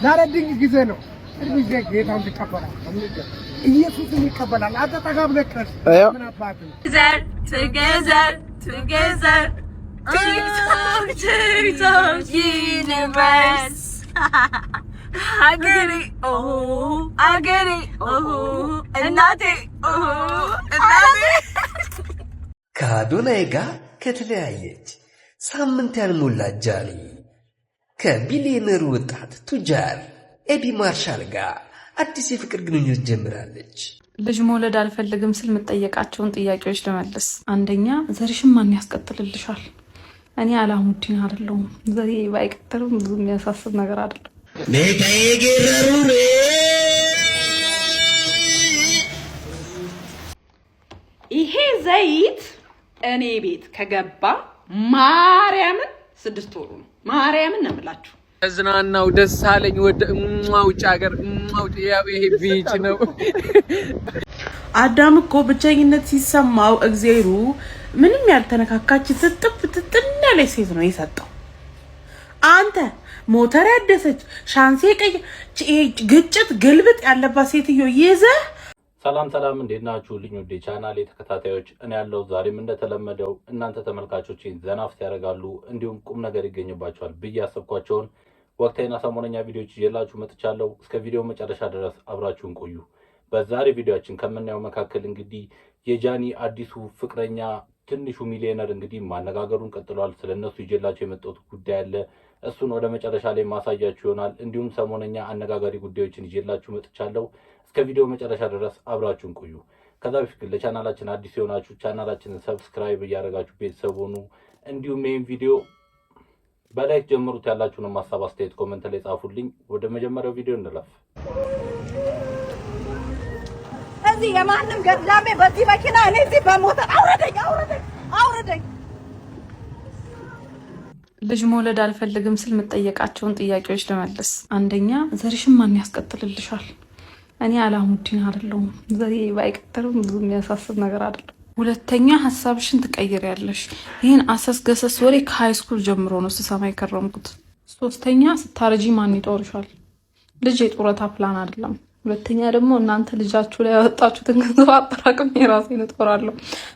ዛሬ ድንቅ ጊዜ ነው። እርግዜ ጌታውን ይቀበላል። ኢየሱስን ይቀበላል። አንተ ተጋብለ ከርስ ምን አባቱ together TikTok universe I get it እናቴ ከአዶናይ ጋር ከተለያየች ሳምንት ያልሞላት ጃኒ ከቢሊየነሩ ወጣት ቱጃር ኤቢ ማርሻል ጋር አዲስ የፍቅር ግንኙነት ጀምራለች። ልጅ መውለድ አልፈልግም ስል የምጠየቃቸውን ጥያቄዎች ልመልስ። አንደኛ ዘርሽን ማን ያስቀጥልልሻል? እኔ አላሙዲን አይደለሁም። ዘሬ ባይቀጥልም ብዙ የሚያሳስብ ነገር አይደለም። ይሄ ዘይት እኔ ቤት ከገባ ማርያምን 6 ወሩ ነው። ማርያምን ነው የምላችሁ። እዝናናው ደስ አለኝ። ወደ ውጭ ሀገር ይሄ ቢች ነው። አዳም እኮ ብቸኝነት ሲሰማው እግዚአብሔሩ ምንም ያልተነካካች ትጥና ላይ ሴት ነው የሰጠው። አንተ ሞተር ያደሰች ሻንሴ ቀይ ግጭት ግልብጥ ያለባት ሴትዮ ይዘህ ሰላም እንዴት ናችሁልኝ? ወደ ቻናሌ ተከታታዮች እኔ ያለው ዛሬም እንደተለመደው እናንተ ተመልካቾችን ዘናፍት ያደርጋሉ እንዲሁም ቁም ነገር ይገኝባቸዋል ብዬ ያሰብኳቸውን ወቅታዊና ሰሞነኛ ቪዲዮዎች ይዤላችሁ መጥቻለሁ። እስከ ቪዲዮ መጨረሻ ድረስ አብራችሁን ቆዩ። በዛሬ ቪዲዮአችን ከምናየው መካከል እንግዲህ የጃኒ አዲሱ ፍቅረኛ ትንሹ ሚሊዮነር እንግዲህ ማነጋገሩን ቀጥሏል። ስለነሱ ይዤላችሁ የመጣሁት ጉዳይ አለ። እሱን ወደ መጨረሻ ላይ ማሳያችሁ ይሆናል። እንዲሁም ሰሞነኛ አነጋጋሪ ጉዳዮችን ይዤላችሁ መጥቻለሁ። እስከ ቪዲዮ መጨረሻ ድረስ አብራችሁን ቆዩ። ከዛ በፊት ለቻናላችን አዲስ የሆናችሁ ቻናላችንን ሰብስክራይብ እያደረጋችሁ ቤተሰብ ሁኑ። እንዲሁም ይሄን ቪዲዮ በላይክ ጀምሩት። ያላችሁንም ሐሳብ አስተያየት ኮሜንት ላይ ጻፉልኝ። ወደ መጀመሪያው ቪዲዮ እንለፍ። እዚህ የማንም ገድላሜ በዚህ መኪና እኔ እዚህ በሞተር አውረደኝ። ልጅ መውለድ አልፈልግም ስል የምጠየቃቸውን ጥያቄዎች ልመልስ። አንደኛ ዘርሽን ማን ያስቀጥልልሻል? እኔ አላሙዲን አይደለሁም። ዘሬ ባይቀጥልም ብዙ የሚያሳስብ ነገር አይደለም። ሁለተኛ ሀሳብሽን ትቀይሪያለሽ። ይህን አሰስገሰስ ወሬ ከሃይስኩል ጀምሮ ነው ስሰማ የከረምኩት። ሶስተኛ ስታረጂ ማን ይጦርሻል? ልጅ የጡረታ ፕላን አይደለም። ሁለተኛ ደግሞ እናንተ ልጃችሁ ላይ ያወጣችሁትን ገንዘብ አጠራቅም የራሴን እጦራለሁ።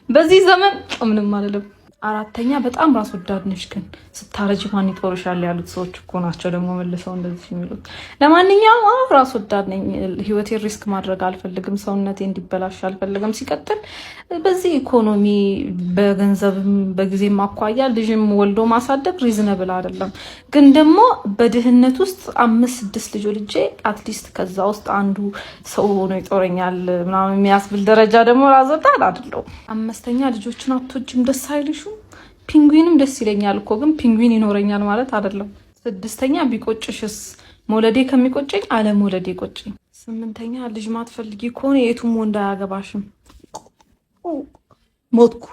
በዚህ ዘመን ምንም አይደለም። አራተኛ በጣም ራስ ወዳድ ነሽ፣ ግን ስታረጂ ማን ይጦርሻል ያሉት ሰዎች እኮ ናቸው ደግሞ መልሰው እንደዚህ የሚሉት። ለማንኛውም ራስ ወዳድ ነኝ። ህይወቴን ሪስክ ማድረግ አልፈልግም። ሰውነቴ እንዲበላሽ አልፈልግም። ሲቀጥል በዚህ ኢኮኖሚ በገንዘብም በጊዜም አኳያ ልጅም ወልዶ ማሳደግ ሪዝነብል አይደለም። ግን ደግሞ በድህነት ውስጥ 5-6 ልጅ ልጄ አትሊስት ከዛ ውስጥ አንዱ ሰው ሆኖ ይጦረኛል ምናምን የሚያስብል ደረጃ ደግሞ ራስ ወዳድ አይደለሁም። አምስተኛ ልጆችን አትወጂም? ደስ አይልሽም? ፒንጉዊንም ደስ ይለኛል እኮ ግን ፒንጉዊን ይኖረኛል ማለት አይደለም። ስድስተኛ ቢቆጭሽስ? መውለዴ ከሚቆጨኝ አለ መውለዴ ቆጨኝ። ስምንተኛ ልጅ ማትፈልጊ ከሆነ የቱም ወንድ አያገባሽም። ሞትኩ።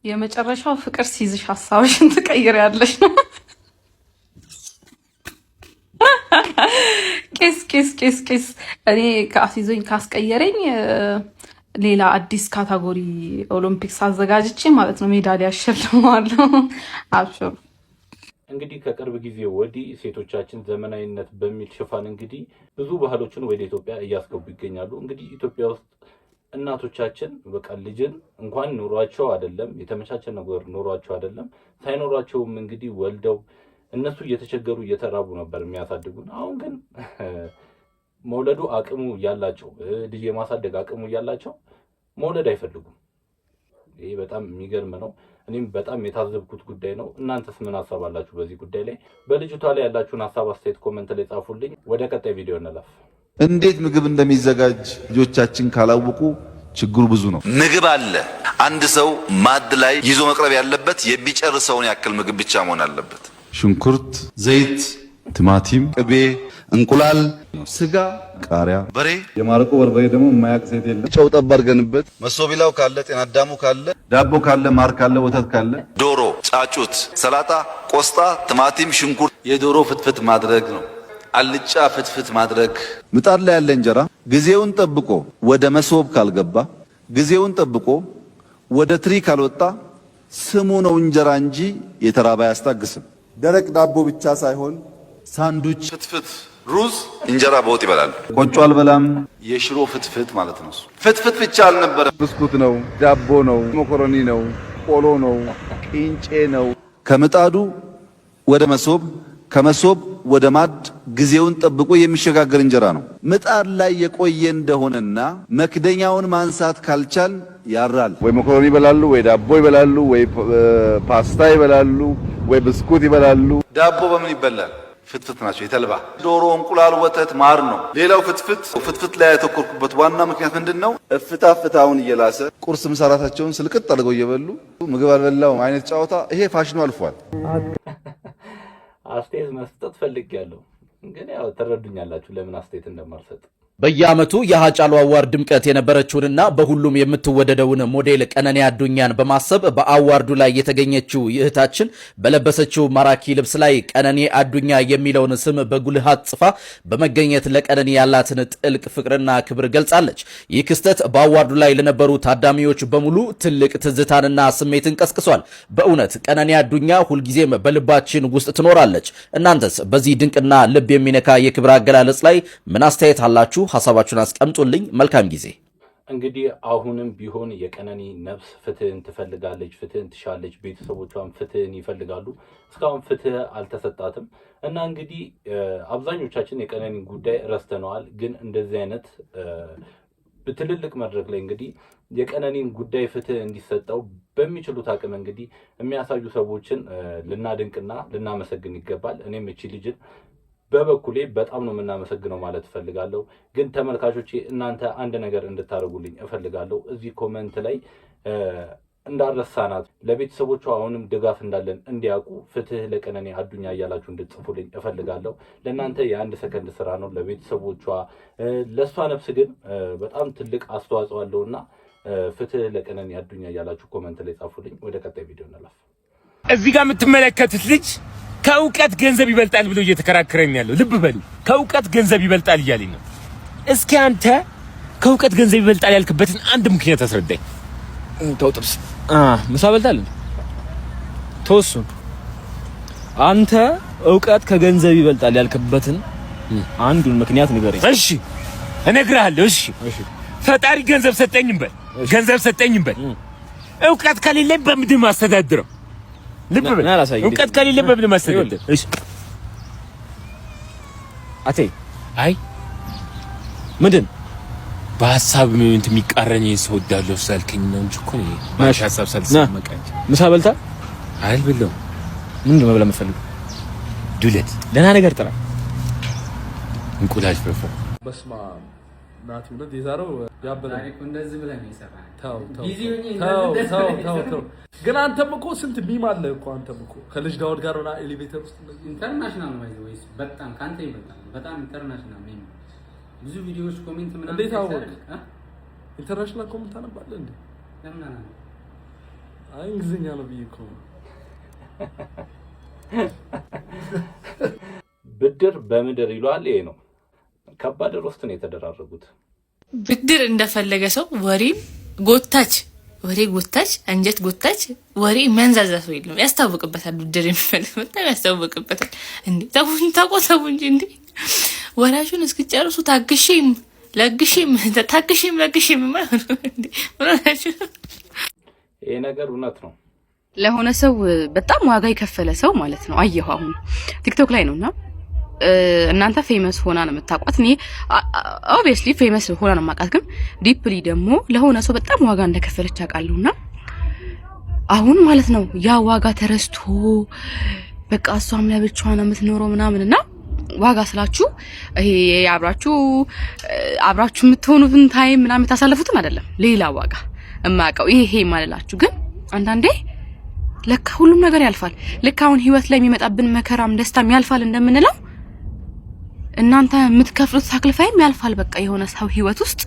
የመጨረሻው ፍቅር ሲይዝሽ ሀሳብሽን ትቀይሪያለሽ ነው። ቄስ እኔ ከአሲዞኝ ካስቀየረኝ ሌላ አዲስ ካታጎሪ ኦሎምፒክስ አዘጋጅቼ ማለት ነው ሜዳሊያ አሸልማለሁ። አብሽሩ። እንግዲህ ከቅርብ ጊዜ ወዲህ ሴቶቻችን ዘመናዊነት በሚል ሽፋን እንግዲህ ብዙ ባህሎችን ወደ ኢትዮጵያ እያስገቡ ይገኛሉ። እንግዲህ ኢትዮጵያ ውስጥ እናቶቻችን በቃ ልጅን እንኳን ኑሯቸው አይደለም የተመቻቸ ነገር ኑሯቸው አይደለም ሳይኖሯቸውም እንግዲህ ወልደው እነሱ እየተቸገሩ እየተራቡ ነበር የሚያሳድጉን። አሁን ግን መውለዱ አቅሙ ያላቸው ልጅ የማሳደግ አቅሙ ያላቸው መውለድ አይፈልጉም። ይሄ በጣም የሚገርም ነው። እኔም በጣም የታዘብኩት ጉዳይ ነው። እናንተስ ምን ሐሳብ አላችሁ በዚህ ጉዳይ ላይ? በልጅቷ ላይ ያላችሁን ሐሳብ አስተያየት ኮሜንት ላይ ጻፉልኝ። ወደ ቀጣይ ቪዲዮ እንለፍ። እንዴት ምግብ እንደሚዘጋጅ ልጆቻችን ካላወቁ ችግሩ ብዙ ነው። ምግብ አለ። አንድ ሰው ማድ ላይ ይዞ መቅረብ ያለበት የሚጨርሰውን ያክል ምግብ ብቻ መሆን አለበት። ሽንኩርት፣ ዘይት፣ ቲማቲም፣ ቅቤ፣ እንቁላል፣ ስጋ፣ ቃሪያ፣ በሬ። የማረቆ በርበሬ ደግሞ የማያውቅ ሴት የለም። ጨው ጠብ አድርገንበት፣ መሶቢላው ካለ፣ ጤና አዳሙ ካለ፣ ዳቦ ካለ፣ ማር ካለ፣ ወተት ካለ፣ ዶሮ፣ ጫጩት፣ ሰላጣ፣ ቆስጣ፣ ቲማቲም፣ ሽንኩርት፣ የዶሮ ፍትፍት ማድረግ ነው። አልጫ ፍትፍት ማድረግ። ምጣድ ላይ ያለ እንጀራ ጊዜውን ጠብቆ ወደ መሶብ ካልገባ፣ ጊዜውን ጠብቆ ወደ ትሪ ካልወጣ ስሙ ነው እንጀራ እንጂ የተራባ አያስታግስም። ደረቅ ዳቦ ብቻ ሳይሆን ሳንዱች፣ ፍትፍት፣ ሩዝ፣ እንጀራ በወጥ ይበላሉ። ቆጮ አልበላም። የሽሮ ፍትፍት ማለት ነው። ፍትፍት ብቻ አልነበረም። ብስኩት ነው፣ ዳቦ ነው፣ መኮረኒ ነው፣ ቆሎ ነው፣ ቂንጬ ነው። ከምጣዱ ወደ መሶብ፣ ከመሶብ ወደ ማድ ጊዜውን ጠብቆ የሚሸጋገር እንጀራ ነው። ምጣድ ላይ የቆየ እንደሆነና መክደኛውን ማንሳት ካልቻል ያራል። ወይ መኮረኒ ይበላሉ፣ ወይ ዳቦ ይበላሉ፣ ወይ ፓስታ ይበላሉ፣ ወይ ብስኩት ይበላሉ። ዳቦ በምን ይበላል? ፍትፍት ናቸው። የተልባ ዶሮ፣ እንቁላል፣ ወተት፣ ማር ነው። ሌላው ፍትፍት ላይ ያተኮርኩበት ዋና ምክንያት ምንድነው? ፍታውን እየላሰ ቁርስ ምሳ ራታቸውን ስልቅጥ አድርገው እየበሉ ምግብ አልበላውም አይነት ጨዋታ፣ ይሄ ፋሽኑ አልፏል። አስተያየት መስጠት ፈልጌያለሁ፣ ግን ያው ተረዱኛላችሁ ለምን አስተያየት እንደማልሰጥ። በየዓመቱ የሃጫሉ አዋርድ ድምቀት የነበረችውንና በሁሉም የምትወደደውን ሞዴል ቀነኒ አዱኛን በማሰብ በአዋርዱ ላይ የተገኘችው እህታችን በለበሰችው ማራኪ ልብስ ላይ ቀነኒ አዱኛ የሚለውን ስም በጉልሃት ጽፋ በመገኘት ለቀነኒ ያላትን ጥልቅ ፍቅርና ክብር ገልጻለች። ይህ ክስተት በአዋርዱ ላይ ለነበሩ ታዳሚዎች በሙሉ ትልቅ ትዝታንና ስሜትን ቀስቅሷል። በእውነት ቀነኒ አዱኛ ሁልጊዜም በልባችን ውስጥ ትኖራለች። እናንተስ በዚህ ድንቅና ልብ የሚነካ የክብር አገላለጽ ላይ ምን አስተያየት አላችሁ? ሐሳባችሁን አስቀምጡልኝ። መልካም ጊዜ። እንግዲህ አሁንም ቢሆን የቀነኒ ነፍስ ፍትህን ትፈልጋለች፣ ፍትህን ትሻለች። ቤተሰቦቿን ፍትህን ይፈልጋሉ። እስካሁን ፍትህ አልተሰጣትም እና እንግዲህ አብዛኞቻችን የቀነኒ ጉዳይ ረስተነዋል። ግን እንደዚህ አይነት በትልልቅ መድረክ ላይ እንግዲህ የቀነኒን ጉዳይ ፍትህ እንዲሰጠው በሚችሉት አቅም እንግዲህ የሚያሳዩ ሰዎችን ልናድንቅና ልናመሰግን ይገባል። እኔም እቺ ልጅን በበኩሌ በጣም ነው የምናመሰግነው ማለት እፈልጋለሁ። ግን ተመልካቾቼ እናንተ አንድ ነገር እንድታደርጉልኝ እፈልጋለሁ። እዚህ ኮሜንት ላይ እንዳረሳናት ለቤተሰቦቿ አሁንም ድጋፍ እንዳለን እንዲያውቁ ፍትህ ለቀነኒ አዱኛ እያላችሁ እንድትጽፉልኝ እፈልጋለሁ። ለእናንተ የአንድ ሰከንድ ስራ ነው። ለቤተሰቦቿ ለእሷ ነፍስ ግን በጣም ትልቅ አስተዋጽኦ አለውና ፍትህ ለቀነኒ አዱኛ እያላችሁ ኮሜንት ላይ ጻፉልኝ። ወደ ቀጣይ ቪዲዮ እንለፍ። እዚህ ጋር የምትመለከቱት ልጅ ከእውቀት ገንዘብ ይበልጣል ብሎ እየተከራከረኝ ያለው። ልብ በሉ፣ ከእውቀት ገንዘብ ይበልጣል እያለኝ ነው። እስኪ አንተ ከእውቀት ገንዘብ ይበልጣል ያልክበትን አንድ ምክንያት አስረዳኝ። ተው ጥብስ ምሳ በልታል ተወሱ። አንተ እውቀት ከገንዘብ ይበልጣል ያልክበትን አንዱን ምክንያት ንገረኝ። እሺ እነግርሃለሁ። እሺ ፈጣሪ ገንዘብ ሰጠኝም በል፣ ገንዘብ ሰጠኝም በል። እውቀት ከሌለኝ በምንድን ማስተዳድረው? ልብ በል፣ እውቀት ከሌለ በምን ማስተዳደር? እሺ አቴ አይ ምንድን በሐሳብ ምን የሚቃረኝ ሰው ወዳለው ሳልከኝ ነው እንጂ እኮ ነው ማሽ ሐሳብ ሳልሰማቀኝ። ምሳ በልታ አልበላም። ምንድን ነው መብላት የምትፈልገው? ዱለት ደህና ነገር ጥራ። እንቁላል ፍርፍር። በስማ ናቲ ነው የዛሬው ያበላል እኮ እንደዚህ ብለን ይሰራል። ተው ግን አንተም እኮ ስንት ሚም አለ እኮ አንተም እኮ ከልጅ ዳውድ ጋር ሆና ኤሌቬተር ውስጥ ኢንተርናሽናል ነው ወይስ በጣም ካንተ ይበልጣል። በጣም ኢንተርናሽናል ሚም ብዙ ቪዲዮዎች ኮሜንት ምናምን እንዴት አወቅ? ኢንተርናሽናል ኮሜንት ታነባለህ እንዴ? ለምን አለ? አይ እንግሊዝኛ ነው ብዬ እኮ ብድር በምድር ይሏል። ይሄ ነው ከባድ ሮስት ነው የተደራረጉት። ብድር እንደፈለገ ሰው ወሬም ጎታች ወሬ ጎታች አንጀት ጎታች ወሬ መንዛዛ ሰው የለም። ያስታውቅበታል። ብድር የሚፈልግ በጣም ያስታውቅበታል። እንዴ ታቆሰቡ እንጂ እንዴ ወራሹን እስኪጨርሱ ታግሼም ለግሼም ማለት እንዴ ወራሹ ይሄ ነገር እውነት ነው። ለሆነ ሰው በጣም ዋጋ የከፈለ ሰው ማለት ነው። አየሁ አሁን ቲክቶክ ላይ ነውና እናንተ ፌመስ ሆና ነው የምታውቋት። እኔ ኦብቪየስሊ ፌመስ ሆና ነው የማውቃት፣ ግን ዲፕሊ ደግሞ ለሆነ ሰው በጣም ዋጋ እንደከፈለች አውቃለሁና አሁን ማለት ነው ያ ዋጋ ተረስቶ በቃ እሷም ለብቻዋ ነው የምትኖረው ምናምንና ዋጋ ስላችሁ ይሄ አብራችሁ የምትሆኑትን ታይም ምናምን የምታሳልፉትን አይደለም፣ ሌላ ዋጋ እማውቀው ይሄ ማለላችሁ። ግን አንዳንዴ ለካ ሁሉም ነገር ያልፋል። ለካ አሁን ህይወት ላይ የሚመጣብን መከራም ደስታም ያልፋል እንደምንለው እናንተ የምትከፍሉት ሳክሪፋይም ያልፋል። በቃ የሆነ ሰው ህይወት ውስጥ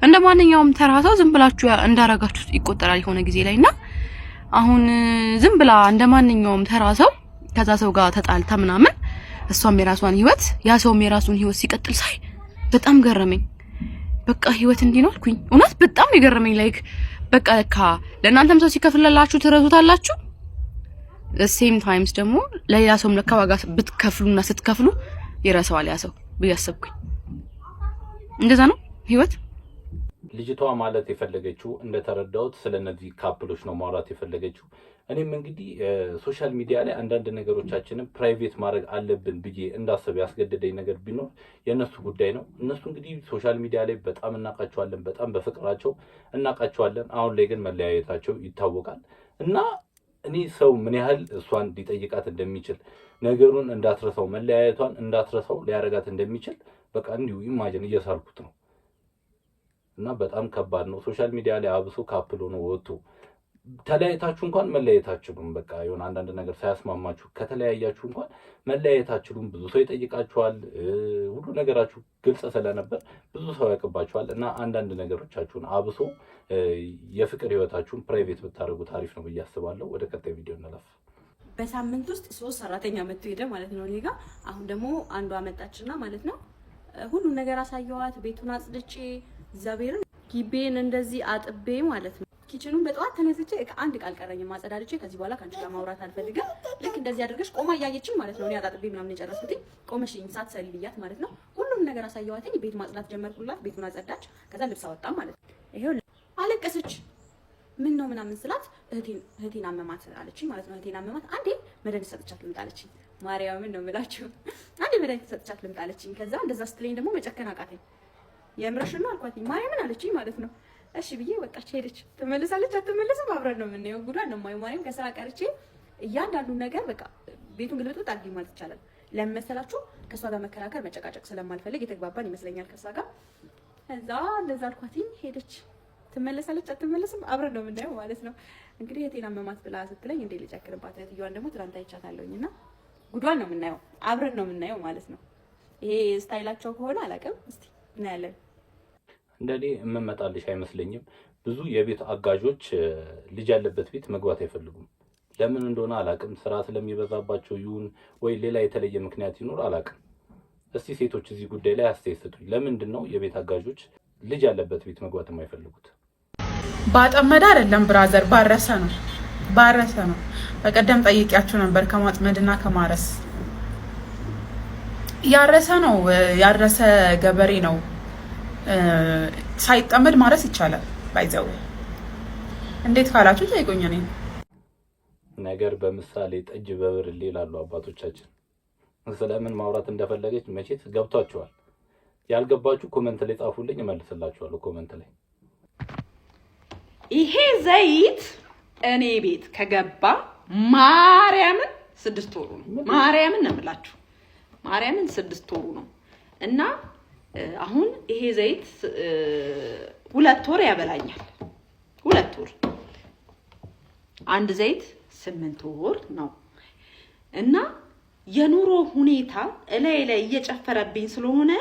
እንደማንኛውም ተራ ሰው ዝም ብላችሁ እንዳረጋችሁት ይቆጠራል የሆነ ጊዜ ላይና አሁን ዝም ብላ እንደማንኛውም ተራ ሰው ከዛ ሰው ጋር ተጣልታ ምናምን እሷም የራሷን ህይወት ያ ሰውም የራሱን ህይወት ሲቀጥል ሳይ በጣም ገረመኝ። በቃ ህይወት እንዲህ ነው አልኩኝ። እውነት በጣም የገረመኝ ላይክ በቃ ለካ ለእናንተም ሰው ሲከፍልላችሁ ትረዙታላችሁ። ሴም ታይምስ ደግሞ ለሌላ ሰውም ለካ ዋጋ ብትከፍሉና ስትከፍሉ ይረሳዋል ያ ሰው ብዬ አሰብኩኝ። እንደዛ ነው ህይወት። ልጅቷ ማለት የፈለገችው እንደተረዳሁት ስለነዚህ ካፕሎች ነው ማውራት የፈለገችው። እኔም እንግዲህ ሶሻል ሚዲያ ላይ አንዳንድ ነገሮቻችንን ፕራይቬት ማድረግ አለብን ብዬ እንዳስብ ያስገደደኝ ነገር ቢኖር የእነሱ ጉዳይ ነው። እነሱ እንግዲህ ሶሻል ሚዲያ ላይ በጣም እናውቃቸዋለን፣ በጣም በፍቅራቸው እናውቃቸዋለን። አሁን ላይ ግን መለያየታቸው ይታወቃል እና እኔ ሰው ምን ያህል እሷን ሊጠይቃት እንደሚችል ነገሩን እንዳትረሳው መለያየቷን እንዳትረሳው ሊያረጋት እንደሚችል በቃ እንዲሁ ኢማጂን እየሳልኩት ነው። እና በጣም ከባድ ነው። ሶሻል ሚዲያ ላይ አብሶ ካፕል ሆኖ ወጡ ተለያይታችሁ እንኳን መለያየታችሁም በቃ የሆነ አንዳንድ ነገር ሳያስማማችሁ ከተለያያችሁ እንኳን መለያየታችሁም ብዙ ሰው ይጠይቃችኋል። ሁሉ ነገራችሁ ግልጽ ስለነበር ብዙ ሰው ያውቅባችኋል። እና አንዳንድ ነገሮቻችሁን አብሶ የፍቅር ህይወታችሁን ፕራይቬት ብታደርጉት አሪፍ ነው ብዬ አስባለሁ። ወደ ቀጣይ ቪዲዮ እንለፍ። በሳምንት ውስጥ 3 ሰራተኛ መጥቶ ሄደ ማለት ነው እኔ ጋር። አሁን ደግሞ አንዷ መጣችና ማለት ነው ሁሉ ነገር አሳየዋት። ቤቱን አጽድቼ እግዚአብሔርን ግቤን እንደዚህ አጥቤ ማለት ነው። ኪችኑን በጠዋት ተነስቼ አንድ ቃል ቀረኝ ማጸዳድቼ ከዚህ በኋላ ካንቺ ጋር ማውራት አልፈልግም። ልክ እንደዚህ አድርገሽ ቆማ እያየችኝ ማለት ነው። እኔ አጣጥቤ ምናምን የጨረስኩት ቆመሽኝ ሳትሰሪ ብያት ማለት ነው። ሁሉም ነገር አሳየዋትኝ። ቤት ማጽዳት ጀመርኩላት። ቤቱን አጸዳች። ከዛ ልብስ አወጣ ማለት ነው። ይሄው አለቀሰች። ምን ነው ምናምን ስላት እህቴን አመማት አለችኝ ማለት ነው። እህቴን አመማት። አንዴ መድኃኒት ሰጥቻት ልምጣ አለችኝ። ማርያምን ነው የምላችሁ። አንዴ መድኃኒት ሰጥቻት ልምጣ አለችኝ። ከዛ እንደዛ ስትለኝ ደግሞ መጨከን አቃተኝ። የምርሽን ነው አልኳት። ማርያምን አለችኝ ማለት ነው። እሺ ብዬ ወጣች ሄደች። ትመለሳለች አትመለስም አብረን ነው የምናየው። ጉዳን ነው የማየው። ማርያም ከስራ ቀርቼ እያንዳንዱን ነገር በቃ ቤቱን ግልብጥ አድርጊ ማለት ይቻላል። ለምን መሰላችሁ? ከሷ ጋር መከራከር መጨቃጨቅ ስለማልፈልግ የተግባባን ይመስለኛል ከሷ ጋር። ከዛ እንደዛ አልኳትኝ ሄደች። ትመለሳለች አትመለስም አብረን ነው የምናየው ማለት ነው። እንግዲህ የቴና መማት ብላ ስትለኝ እንዴ ልጨክርባት። እህትየዋን ደግሞ ትናንት አይቻታለሁኝና ጉዳን ነው የምናየው አብረን ነው የምናየው ማለት ነው። ይሄ ስታይላቸው ከሆነ አላውቅም። እስቲ እናያለን። እንደኔ የምመጣልሽ አይመስለኝም። ብዙ የቤት አጋዦች ልጅ ያለበት ቤት መግባት አይፈልጉም። ለምን እንደሆነ አላውቅም። ስራ ስለሚበዛባቸው ይሁን ወይ ሌላ የተለየ ምክንያት ይኖር አላውቅም። እስቲ ሴቶች እዚህ ጉዳይ ላይ አስተያየት ስጡኝ። ለምንድን ነው የቤት አጋዦች ልጅ ያለበት ቤት መግባት የማይፈልጉት? ባጠመደ አይደለም ብራዘር፣ ባረሰ ነው ባረሰ ነው። በቀደም ጠይቂያችሁ ነበር ከማጥመድና ከማረስ። ያረሰ ነው ያረሰ ገበሬ ነው ሳይጠመድ ማረስ ይቻላል። ባይዘው እንዴት ካላችሁ ጠይቁኝ። እኔ ነገር በምሳሌ ጠጅ በብርሌ ይላሉ አባቶቻችን። ስለምን ማውራት እንደፈለገች መቼት ገብቷችኋል። ያልገባችሁ ኮሜንት ላይ ጻፉልኝ፣ እመልስላችኋለሁ ኮሜንት ላይ። ይሄ ዘይት እኔ ቤት ከገባ ማርያምን 6 ወሩ ነው። ማርያምን ነው የምላችሁ፣ ማርያምን 6 ወሩ ነው። እና አሁን ይሄ ዘይት 2 ወር ያበላኛል። 2 ወር አንድ ዘይት 8 ወር ነው። እና የኑሮ ሁኔታ እላይ ላይ እየጨፈረብኝ ስለሆነ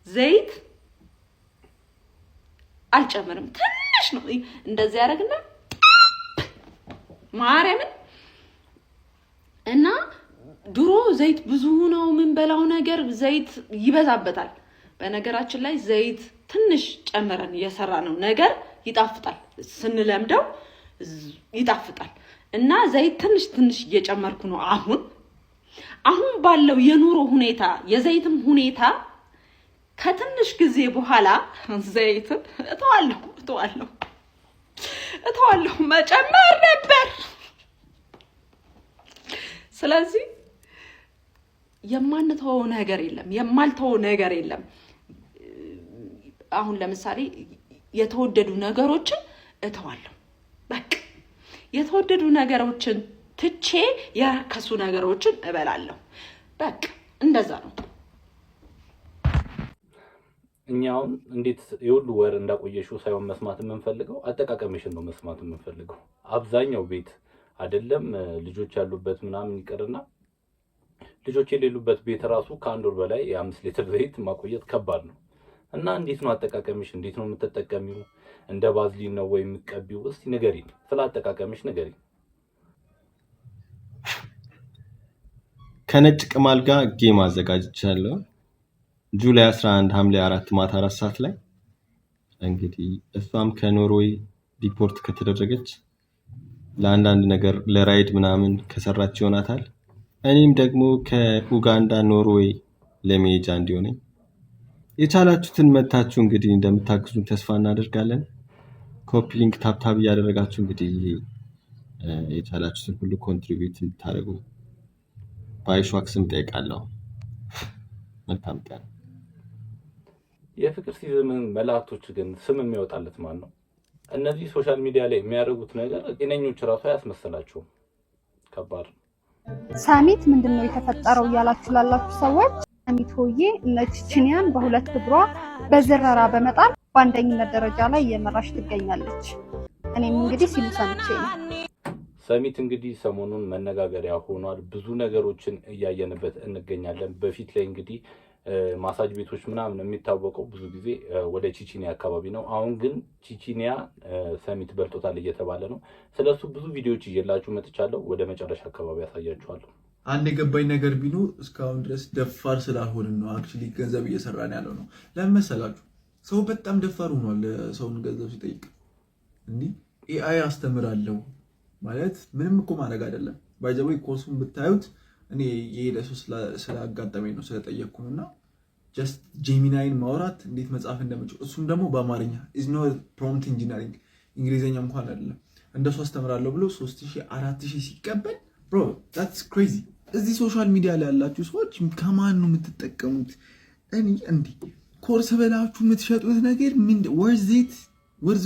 ዘይት አልጨምርም። ትንሽ ነው እንደዚህ ያደርግና ማርያምን። እና ድሮ ዘይት ብዙ ነው ምን በላው ነገር ዘይት ይበዛበታል። በነገራችን ላይ ዘይት ትንሽ ጨምረን የሰራ ነው ነገር ይጣፍጣል፣ ስንለምደው ይጣፍጣል። እና ዘይት ትንሽ ትንሽ እየጨመርኩ ነው። አሁን ባለው የኑሮ ሁኔታ የዘይትም ሁኔታ ከትንሽ ጊዜ በኋላ ዘይትን እተዋለሁ መጨመር ነበር። ስለዚህ የማንተወው ነገር የለም፣ የማልተወው ነገር የለም። አሁን ለምሳሌ የተወደዱ ነገሮችን እተዋለሁ። በቃ የተወደዱ ነገሮችን ትቼ የረከሱ ነገሮችን እበላለሁ። በቃ እንደዛ ነው። እኛውን እንዴት የሁሉ ወር እንዳቆየሽው ሳይሆን መስማት የምንፈልገው አጠቃቀምሽን ነው መስማት የምንፈልገው። አብዛኛው ቤት አይደለም ልጆች ያሉበት ምናምን ይቀርና ልጆች የሌሉበት ቤት ራሱ ከ1 ወር በላይ የ5 ሊትር ዘይት ማቆየት ከባድ ነው። እና እንዴት ነው አጠቃቀምሽ? እንዴት ነው የምትጠቀሚው? እንደ ባዝሊን ነው ወይ የምትቀቢው? እስቲ ንገሪኝ፣ ስለ አጠቃቀምሽ ንገሪኝ። ከነጭ ቅማል ጋር ጌም አዘጋጅቻለሁ። ጁላይ 11 ሐምሌ 4 ማታ 4 ሰዓት ላይ እንግዲህ እሷም ከኖርዌይ ሪፖርት ከተደረገች ለአንዳንድ ነገር ለራይድ ምናምን ከሰራች ይሆናታል። እኔም ደግሞ ከኡጋንዳ ኖርዌይ ለመሄጃ እንዲሆነኝ የቻላችሁትን መታችሁ እንግዲህ እንደምታግዙን ተስፋ እናደርጋለን። ኮፒ ሊንክ ታፕታፕ እያደረጋችሁ እንግዲህ የቻላችሁትን ሁሉ ኮንትሪቢዩት እንድታደርጉ ባይሿክስም ጠይቃለሁ። መልካም ቀን። የፍቅር ሲዝምን መላእክቶች ግን ስም የሚያወጣለት ማን ነው? እነዚህ ሶሻል ሚዲያ ላይ የሚያደርጉት ነገር ጤነኞች ራሱ አያስመስላቸውም። ከባድ ሳሚት ምንድነው የተፈጠረው እያላችሁ ላላችሁ ሰዎች ሳሚት ሆዬ ቺቺኒያን በሁለት እግሯ በዝረራ በመጣል በአንደኝነት ደረጃ ላይ እየመራች ትገኛለች። እኔም እንግዲህ ሲሉ ሰምቼ ነው። ሳሚት እንግዲህ ሰሞኑን መነጋገሪያ ሆኗል። ብዙ ነገሮችን እያየንበት እንገኛለን። በፊት ላይ እንግዲህ ማሳጅ ቤቶች ምናምን የሚታወቀው ብዙ ጊዜ ወደ ቺቺኒያ አካባቢ ነው። አሁን ግን ቺቺኒያ ሳሚት በልጦታል እየተባለ ነው። ስለሱ ብዙ ቪዲዮዎች እየላችሁ መጥቻለሁ። ወደ መጨረሻ አካባቢ ያሳያችኋለሁ። አንድ የገባኝ ነገር ቢኖር እስካሁን ድረስ ደፋር ስላልሆንን ነው። አክቹሊ ገንዘብ እየሰራን ያለው ነው። ለምን መሰላችሁ? ሰው በጣም ደፋር ሆኗል። ሰውን ገንዘብ ሲጠይቅ እንዲህ ኤአይ አስተምራለሁ ማለት ምንም እኮ ማድረግ አይደለም። ባይዘው ኮርሱን ብታዩት እኔ የሄደ ሰው ስላጋጠመኝ ነው ስለጠየቅኩ ነውና ጀስት ጄሚናይን ማውራት እንዴት መጻፍ እንደምችል እሱም ደግሞ በአማርኛ ኢዝ ኖ ፕሮምፕት ኢንጂነሪንግ እንግሊዘኛ እንኳን አይደለም እንደሱ አስተምራለሁ ብሎ 3000 4000 ሲቀበል ብሮ that's crazy። እዚህ ሶሻል ሚዲያ ላይ ያላችሁ ሰዎች ከማን ነው የምትጠቀሙት? እኔ እንዲህ ኮርስ በላችሁ የምትሸጡት ነገር ምን ወርዝ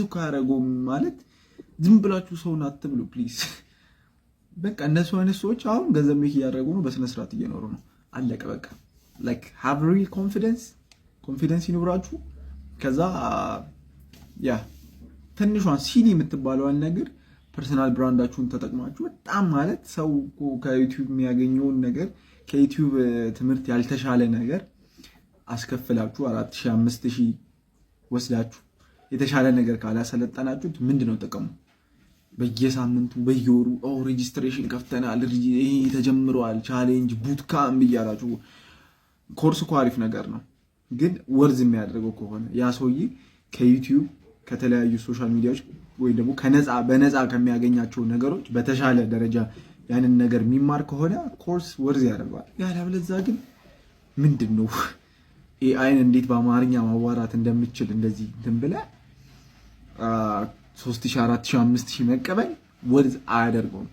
እኮ ያደረገው ማለት ዝም ብላችሁ ሰውን አትብሉ ፕሊዝ። በቃ እነሱ አይነት ሰዎች አሁን ገንዘብ ሜክ እያደረጉ ነው፣ በስነ ስርዓት እየኖሩ ነው። አለቀ በቃ። like have real confidence ይኖራችሁ። ከዛ ያ ትንሿን ሲኒ የምትባለዋን ነገር ፐርሰናል ብራንዳችሁን ተጠቅማችሁ በጣም ማለት ሰው ከዩቲዩብ የሚያገኘውን ነገር ከዩቲዩብ ትምህርት ያልተሻለ ነገር አስከፍላችሁ 4000 5000 ወስዳችሁ የተሻለ ነገር ካላሰለጠናችሁት ምንድነው ጥቅሙ? በየሳምንቱ በየወሩ ሬጂስትሬሽን ከፍተናል፣ ይሄ ተጀምሯል፣ ቻሌንጅ ቡትካምፕ እያላችሁ ኮርስ እኮ አሪፍ ነገር ነው፣ ግን ወርዝ የሚያደርገው ከሆነ ያ ሰውዬ ከዩቲዩብ ከተለያዩ ሶሻል ሚዲያዎች ወይ ደግሞ በነፃ ከሚያገኛቸው ነገሮች በተሻለ ደረጃ ያንን ነገር የሚማር ከሆነ ኮርስ ወርዝ ያደርጋል። ያለበለዚያ ግን ምንድነው ኤአይን እንዴት በአማርኛ ማዋራት እንደምችል እንደዚህ እንትን ብለህ 3000 4000 5000 መቀበል ወርዝ አያደርገውም።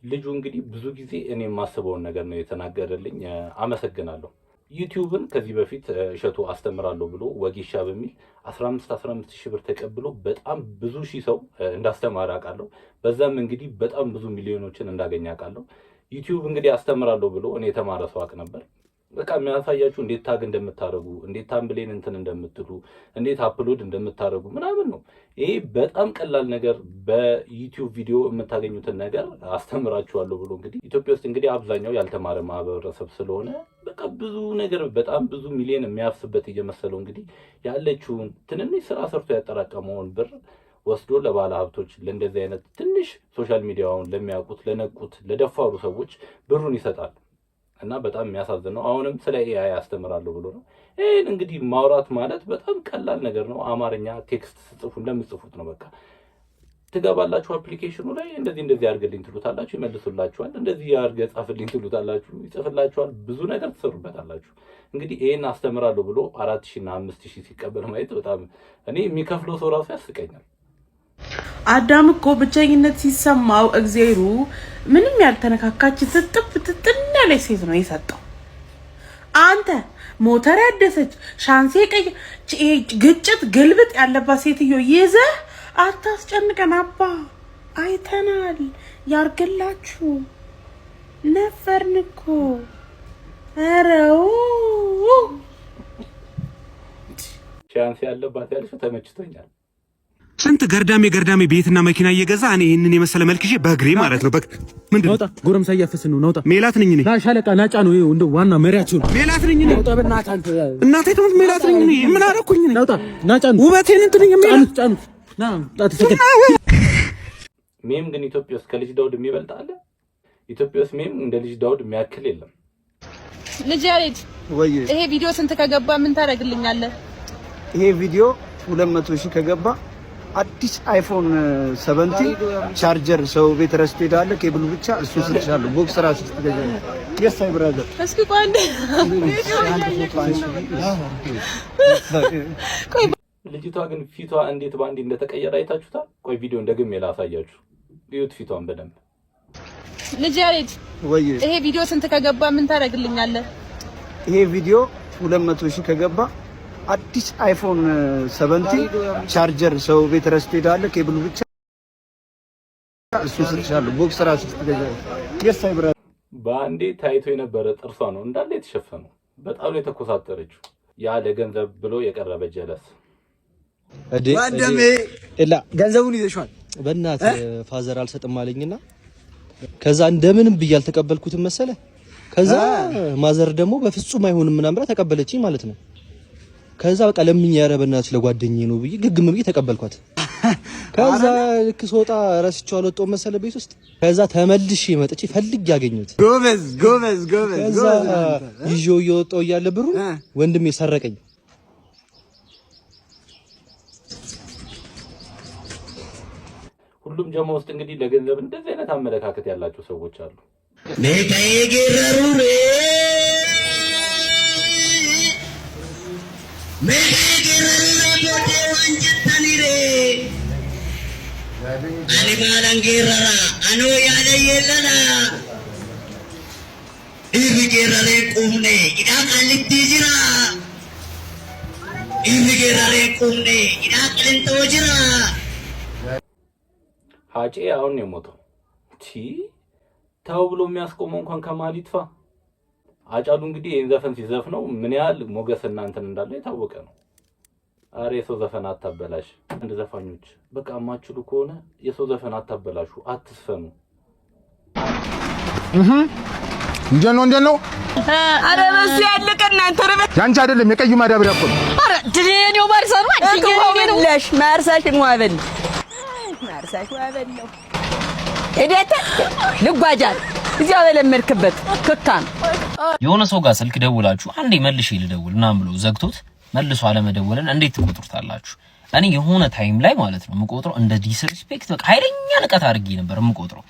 ልጁ እንግዲህ ብዙ ጊዜ እኔ የማስበውን ነገር ነው የተናገረልኝ። አመሰግናለሁ። ዩቲዩብን ከዚህ በፊት እሸቱ አስተምራለሁ ብሎ ወጌሻ በሚል 15 ሺህ ብር ተቀብሎ በጣም ብዙ ሺህ ሰው እንዳስተማረ አውቃለሁ። በዛም እንግዲህ በጣም ብዙ ሚሊዮኖችን እንዳገኘ አውቃለሁ። ዩቲዩብ እንግዲህ አስተምራለሁ ብሎ እኔ የተማረ ሰው አውቅ ነበር። በቃ የሚያሳያችሁ እንዴት ታግ እንደምታረጉ፣ እንዴት ታምብሌን እንትን እንደምትሉ፣ እንዴት አፕሎድ እንደምታረጉ ምናምን ነው። ይሄ በጣም ቀላል ነገር በዩቲዩብ ቪዲዮ የምታገኙትን ነገር አስተምራችኋለሁ ብሎ እንግዲህ ኢትዮጵያ ውስጥ እንግዲህ አብዛኛው ያልተማረ ማህበረሰብ ስለሆነ በቃ ብዙ ነገር በጣም ብዙ ሚሊዮን የሚያፍስበት እየመሰለው እንግዲህ ያለችውን ትንንሽ ስራ ሰርቶ ያጠራቀመውን ብር ወስዶ ለባለ ሀብቶች ለእንደዚህ አይነት ትንሽ ሶሻል ሚዲያውን ለሚያውቁት ለነቁት ለደፋሩ ሰዎች ብሩን ይሰጣል። እና በጣም የሚያሳዝን ነው። አሁንም ስለ ኤአይ አስተምራለሁ ብሎ ነው። ይሄን እንግዲህ ማውራት ማለት በጣም ቀላል ነገር ነው። አማርኛ ቴክስት ጽፉ እንደምጽፉት ነው። በቃ ትገባላችሁ አፕሊኬሽኑ ላይ እንደዚህ አድርግልኝ ትሉታላችሁ፣ ይመልሱላችኋል። እንደዚህ አድርገህ ጻፍልኝ ትሉታላችሁ፣ ይጽፍላችኋል። ብዙ ነገር ትሰሩበታላችሁ። እንግዲህ ይሄን አስተምራለሁ ብሎ 4000 እና 5000 ሲቀበል ማየት በጣም እኔ የሚከፍለው ሰው ራሱ ያስቀኛል። አዳም እኮ ብቸኝነት ሲሰማው እግዚአብሔሩ ምንም ያልተነካካች ትጥን ያለች ሴት ነው የሰጠው። አንተ ሞተር ያደሰች ሻንሴ ቀይ ግጭት ግልብጥ ያለባት ሴትዮ ይዘህ አታስጨንቀን አባ። አይተናል፣ ያርግላችሁ ነበርን እኮ። ኧረው ሻንሴ ያለባት ያልሽው ተመችቶኛል። ስንት ገርዳሜ ቤትና መኪና እየገዛ እኔ ይሄንን የመሰለ መልክሽ በእግሬ ማለት ነው። ምንድን ነው ጎረምሳ እያፈስን ነው? ናውጣ ሜላት ነኝ እኔ። ሻለቃ ናጫ ነው ይሄው እንደ ዋና መሪያችሁ ነው። ሜላት ነኝ እኔ። ናውጣ በእናትህ አንተ እናቴ ትሞት ሜላት ነኝ እኔ። ምን አደረኩኝ እኔ? ናውጣ ናጫ ነው ውበቴን እንትን የሚያለው ጫኑ ና ጣት ፈከ ሜም ግን ኢትዮጵያ ውስጥ ከልጅ ዳውድ የሚበልጥ አለ? ኢትዮጵያ ውስጥ ሜም እንደ ልጅ ዳውድ የሚያክል የለም። ልጅ ያሬድ ወይ ይሄ ቪዲዮ ስንት ከገባ ምን ታደርግልኛለህ? ይሄ ቪዲዮ 200 ሺህ ከገባ አዲስ አይፎን 70 ቻርጀር ሰው ቤት ረስቶ ሄዳለ። ኬብሉ ብቻ እሱ ስልሻለሁ። ቦክስ ራስ ትገዛለህ። የስ አይ ብራዘር እስኪ ቆንደ ልጅቷ ግን ፊቷ እንዴት ባንዲ እንደተቀየረ አይታችሁታል? ቆይ ቪዲዮ እንደግሜ ላሳያችሁ። እዩት ፊቷን በደንብ። ልጅ ያሬድ ወይ ይሄ ቪዲዮ ስንት ከገባ ምን ታደርግልኛለህ? ይሄ ቪዲዮ 200,000 ከገባ አዲስ አይፎን 70 ቻርጀር ሰው ቤት ረስቶ ሄዳለ። ኬብሉ ብቻ እሱ ስልሻለሁ። ቦክስ ራስ ትገዛለህ። የስ አይ ብራዘር ባንዴ ታይቶ የነበረ ጥርሷ ነው እንዳለ የተሸፈነው። በጣም ነው የተኮሳተረችው። ያ ለገንዘብ ብሎ የቀረበ ጀለስ ወንድሜ እላ ገንዘቡን ይዘሻል። በእናትህ ፋዘር አልሰጥም አለኝና ከዛ እንደምንም ብዬ አልተቀበልኩትም መሰለ። ከዛ ማዘር ደግሞ በፍጹም አይሆንም ምናምን ብላ ተቀበለችኝ ማለት ነው። ከዛ በቃ ለምኝ ያረ በእናትሽ ለጓደኛዬ ነው ብዬ ግግም ብዬ ተቀበልኳት። ከዛ ልክ ስወጣ ረስቼው አልወጣሁም መሰለ ቤት ውስጥ። ከዛ ተመልሼ መጥቼ ፈልጌ ያገኘሁት። ጎበዝ ጎበዝ ጎበዝ። ከዛ ይዤው እየወጣሁ እያለ ብሩ ወንድሜ ሰረቀኝ። ሁሉም ጀማ ውስጥ እንግዲህ ለገንዘብ እንደዚህ አይነት አመለካከት ያላቸው ሰዎች አሉ። ሜካዬ ገረሩ አሊማላንጌራራ አኖ ያለ የለና ኢሪጌራሬ ቁምኔ ኢዳ ቃልቲ ጅራ ኢሪጌራሬ ቁምኔ ኢዳ ቃልንቶ ጅራ ሀጬ አሁን የሞተው ተው ብሎ የሚያስቆመው እንኳን ከማል ይጥፋ። አጫሉ እንግዲህ ይህን ዘፈን ሲዘፍነው ምን ያህል ሞገስ እናንተን እንዳለው የታወቀ ነው። አረ የሰው ዘፈን አታበላሽ። አንድ ዘፋኞች በቃ ማችሉ ከሆነ የሰው ዘፈን አታበላሹ፣ አትስፈኑ። እንዴት ነው? አረ በሱ ያለቀ እናንተ ረበት ያንቺ አይደለም የቀዩ ማዳብሪያ እኮ ነው። አረ ድሬኔው ማርሳሩ አንቺ ማርሳሽ እንዋበል ማርሳሽ ዋበል ነው እዴት ልጓጃል እዚያ በለመድክበት ክካም የሆነ ሰው ጋር ስልክ ደውላችሁ አንዴ መልሼ ልደውል ምናምን ብሎ ዘግቶት መልሶ አለመደወልን እንዴት ትቆጥሩታላችሁ? እኔ የሆነ ታይም ላይ ማለት ነው የምቆጥረው እንደ ዲስሪስፔክት በቃ ኃይለኛ ንቀት አድርጌ ነበር የምቆጥረው።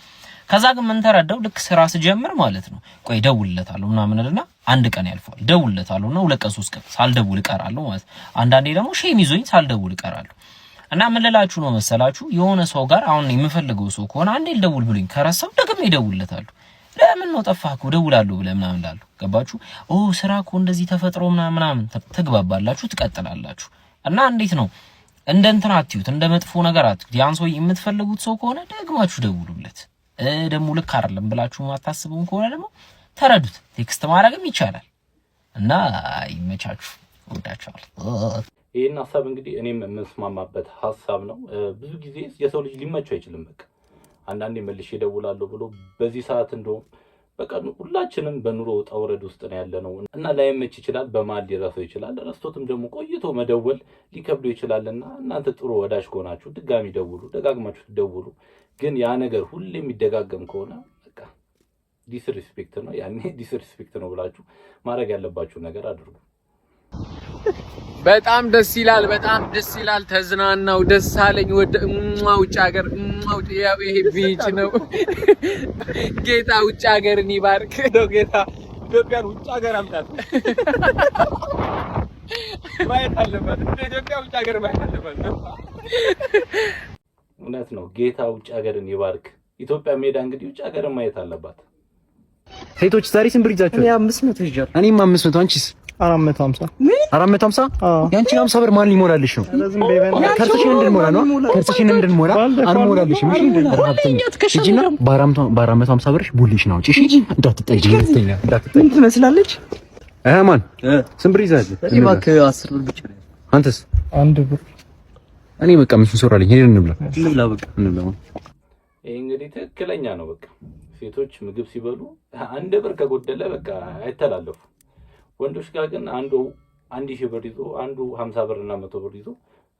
ከዛ ግን ምን ተረዳው ልክ ስራ ስጀምር ማለት ነው ቆይ ደውልለታለሁ ምናምን እና አንድ ቀን ያልፋል። ደውልለታለሁና 2 ቀን 3 ቀን ሳልደውል እቀራለሁ ማለት አንዳንዴ ደግሞ ሼም ይዞኝ ሳልደውል እቀራለሁ። እና ምን ልላችሁ ነው መሰላችሁ የሆነ ሰው ጋር አሁን የምፈልገው ሰው ከሆነ አንዴ ልደውል ብሎኝ ከረሳው ደግሜ እደውልለታለሁ። ለምን ነው ጠፋህ ደውላለሁ ብለህ ምናምን እላለሁ። ገባችሁ? ስራ እኮ እንደዚህ ተፈጥሮ ምናምን ተግባባላችሁ ትቀጥላላችሁ። እና እንዴት ነው እንደ እንትን አትዩት፣ እንደ መጥፎ ነገር አትዩት። ያን ሰው የምትፈልጉት ሰው ከሆነ ደግማችሁ ደውሉለት። ደግሞ ልክ አይደለም ብላችሁ ማታስቡም ከሆነ ደግሞ ተረዱት። ቴክስት ማድረግም ይቻላል። እና ይመቻችሁ። ወዳችኋለሁ። ይሄን ሐሳብ እንግዲህ እኔም የምስማማበት ሐሳብ ነው። ብዙ ጊዜ የሰው ልጅ ሊመቸው አይችልም። በቃ አንዳንዴ መልሼ እደውላለሁ ብሎ በዚህ ሰዓት እንደውም በቃ ሁላችንም በኑሮ ውጣ ውረድ ውስጥ ነው ያለነው እና ላይመች ይችላል። በማል ሊረሳው ይችላል። ረስቶትም ደግሞ ቆይቶ መደወል ሊከብደው ይችላልና እናንተ ጥሩ ወዳጅ ከሆናችሁ ድጋሚ ደውሉ፣ ደጋግማችሁ ደውሉ። ግን ያ ነገር ሁሌ የሚደጋገም ከሆነ በቃ ዲስሪስፔክት ነው። ያኔ ዲስሪስፔክት ነው ብላችሁ ማድረግ ያለባችሁ ነገር አድርጉ። በጣም ደስ ይላል፣ በጣም ደስ ይላል። ተዝናናው፣ ደስ አለኝ። ወደ ውጭ ሀገር ይሄ ቢች ነው። ጌታ ውጭ ሀገርን ይባርክ ነው። ጌታ ኢትዮጵያን ውጭ ሀገር አምጣት ማየት አለበት። ኢትዮጵያ ውጭ ሀገር ማየት አለበት። እውነት ነው። ጌታ ውጭ ሀገርን ይባርክ። ኢትዮጵያ ሜዳ እንግዲህ ውጭ ሀገርን ማየት አለባት። ሴቶች ዛሬ ስንት ብር ይዛችሁ? 500 ይዣለሁ። እኔም 500። አንቺስ? 450 450 ያንቺን 50 ብር ማን ሊሞላልሽ ነው? ከርሰሽን እንድንሞላ ነው። ከርሰሽን እንድንሞላ አንሞላልሽም። እሺ እጂና በ450 ብርሽ ቡልሽ ነው። እሺ እንዳትጠይጂ እንዳትጠይጂ። ምን ትመስላለች? ማን ስንት ብር ይዛለች? እባክህ 10 ብር ብቻ። አንተስ? 1 ብር። እኔ በቃ ምን ሶራልኝ ሄደን እንብላ በቃ እንብላ። ይሄ እንግዲህ ትክክለኛ ነው። በቃ ሴቶች ምግብ ሲበሉ 1 ብር ከጎደለ በቃ አይተላለፉ። ወንዶች ጋር ግን አንዱ 1000 ብር ይዞ አንዱ 50 ብር እና 100 ብር ይዞ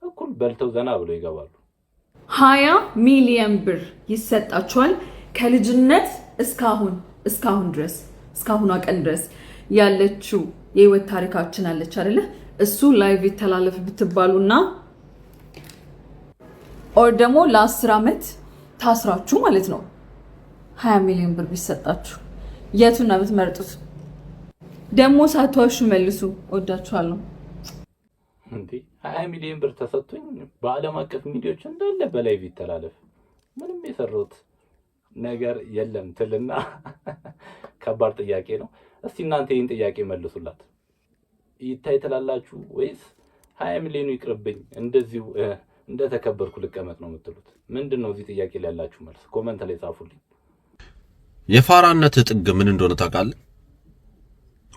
እኩል በልተው ዘና ብለው ይገባሉ። 20 ሚሊዮን ብር ይሰጣቸዋል። ከልጅነት እስካሁን ድረስ እስካሁኗ ቀን ድረስ ያለችው የህይወት ታሪካችን አለች አይደለ? እሱ ላይቭ ይተላለፍ ብትባሉና ኦር ደግሞ ለ10 ዓመት ታስራችሁ ማለት ነው 20 ሚሊዮን ብር ቢሰጣችሁ የቱን ነው የምትመርጡት? ደግሞ ሳትዋሹ መልሱ። ወዳችኋለሁ። እንዴ 20 ሚሊዮን ብር ተሰጥቶኝ በዓለም አቀፍ ሚዲያዎች እንዳለ በላይ ቢተላለፍ ምንም የሰሩት ነገር የለም ትልና ከባድ ጥያቄ ነው። እስቲ እናንተ ይህን ጥያቄ መልሱላት። ይታይ ትላላችሁ ወይስ 20 ሚሊዮን ይቅርብኝ እንደዚሁ እንደተከበርኩ ልቀመጥ ነው የምትሉት? ምንድነው እዚህ ጥያቄ ላይ ያላችሁ መልስ? ኮሜንት ላይ ጻፉልኝ። የፋራነት ጥግ ምን እንደሆነ ታውቃለህ?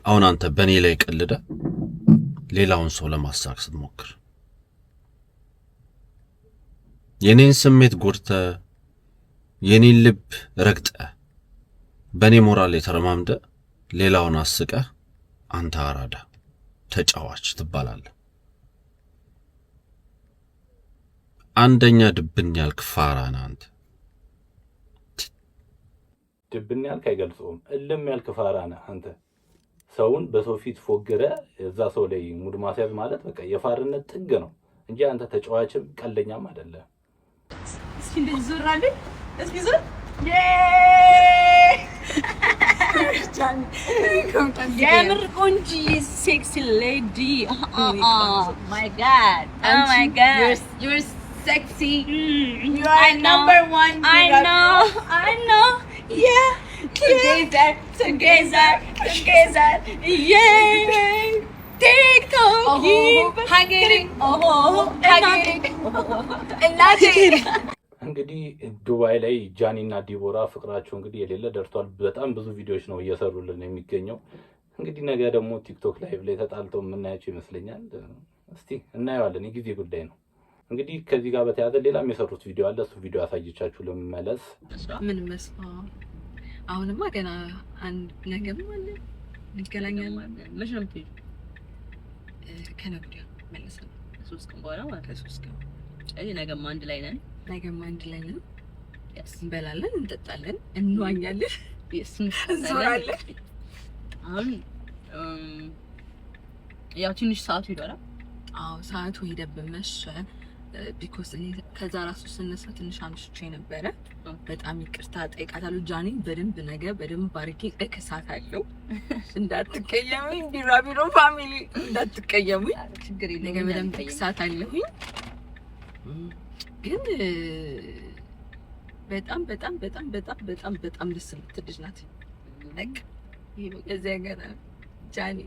አሁን አንተ በኔ ላይ ቀልደ ሌላውን ሰው ለማሳክ ስትሞክር የኔን ስሜት ጎርተ የኔን ልብ ረግጠ በኔ ሞራል የተረማምደ ሌላውን አስቀ አንተ አራዳ ተጫዋች ትባላለህ። አንደኛ ድብን ያልክ ፋራ ነህ አንተ። ድብን ያልክ አይገልጽውም። እልም ያልክ ፋራ ነህ አንተ። ሰውን በሰው ፊት ፎግረ እዛ ሰው ላይ ሙድ ማስያዝ ማለት በቃ የፋርነት ጥግ ነው እንጂ አንተ ተጫዋችም ቀልደኛም አይደለም። እስኪ እንደዚህ ዞር አለ። እስኪ ዞር የምር ቆንጆ ሴክሲ ሌዲ ማይ ጋድ ኦ ማይ ጋድ you're sexy you are number 1 I know yeah together yeah take keep hugging እንግዲህ ዱባይ ላይ ጃኒና ዲቦራ ፍቅራቸው እንግዲህ የሌለ ደርቷል። በጣም ብዙ ቪዲዮዎች ነው እየሰሩልን የሚገኘው። እንግዲህ ነገ ደግሞ ቲክቶክ ላይቭ ላይ ተጣልተው የምናያቸው ይመስለኛል። እስቲ እናየዋለን፣ የጊዜ ጉዳይ ነው። እንግዲህ ከዚህ ጋር በተያያዘ ሌላም የሰሩት ቪዲዮ አለ። እሱ ቪዲዮ አሳይቻችሁ ልመለስ። ምን መስሎ አሁንማ ገና አንድ ነገር ማለት እንገናኛለን። መቼ ነው የምትሄጂው? ከነገ ወዲያ መለሰን 3 ቀን በኋላ ማለት 3 ቀን አይ ነገማ አንድ ላይ ነን። ነገማ አንድ ላይ ነን። እንበላለን፣ እንጠጣለን፣ እንዋኛለን፣ እንዞራለን። አሁን ያው ትንሽ ሰዓቱ ሄዷል። አዎ ሰዓቱ ሄደብን መሸ። ቢኮዝ እኔ ከዛ ራሱ ስነሳ ትንሽ አምሽቼ ነበረ። በጣም ይቅርታ ጠይቃታለሁ። ጃኒ በደንብ ነገ በደንብ አድርጌ እከሳታለሁ። እንዳትቀየሙኝ፣ ቢራቢሮ ፋሚሊ እንዳትቀየሙኝ። ችግር የለም ነገ በደንብ እከሳታለሁኝ። ግን በጣም በጣም በጣም በጣም በጣም በጣም ደስ የምትል ልጅ ናት። ለክ ይሄ በዚህ ሀገር ጃኒ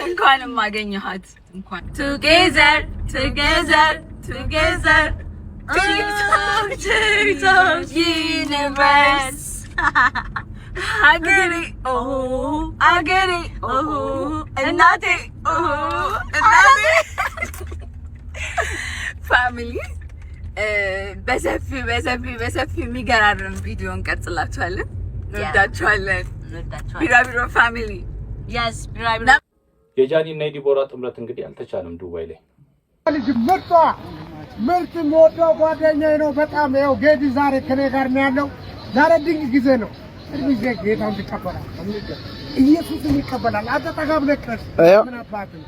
እንኳንም አገኘኋት። እንኳን together TikTok universe አገሬ እናቴ ፋሚሊ በሰፊ የሚገራርም ቪዲዮ እንቀርጽላችኋለን። እንወዳችኋለን። ቢራቢሮ ፋሚሊ yes ቢራቢሮ። የጃኒ እና የዲቦራ ጥምረት እንግዲህ አልተቻለም ዱባይ ላይ። ልጅ ምርጥ የምወደው ጓደኛዬ ነው በጣም። ያው ጌዲ ዛሬ ከኔ ጋር ነው ያለው። ዛሬ ድንቅ ጊዜ ነው። እርምጃ ጌታውን ይቀበላል። ኢየሱስን ይቀበላል። አንተ ጠጋብ ነቀስ ምን አባት ነው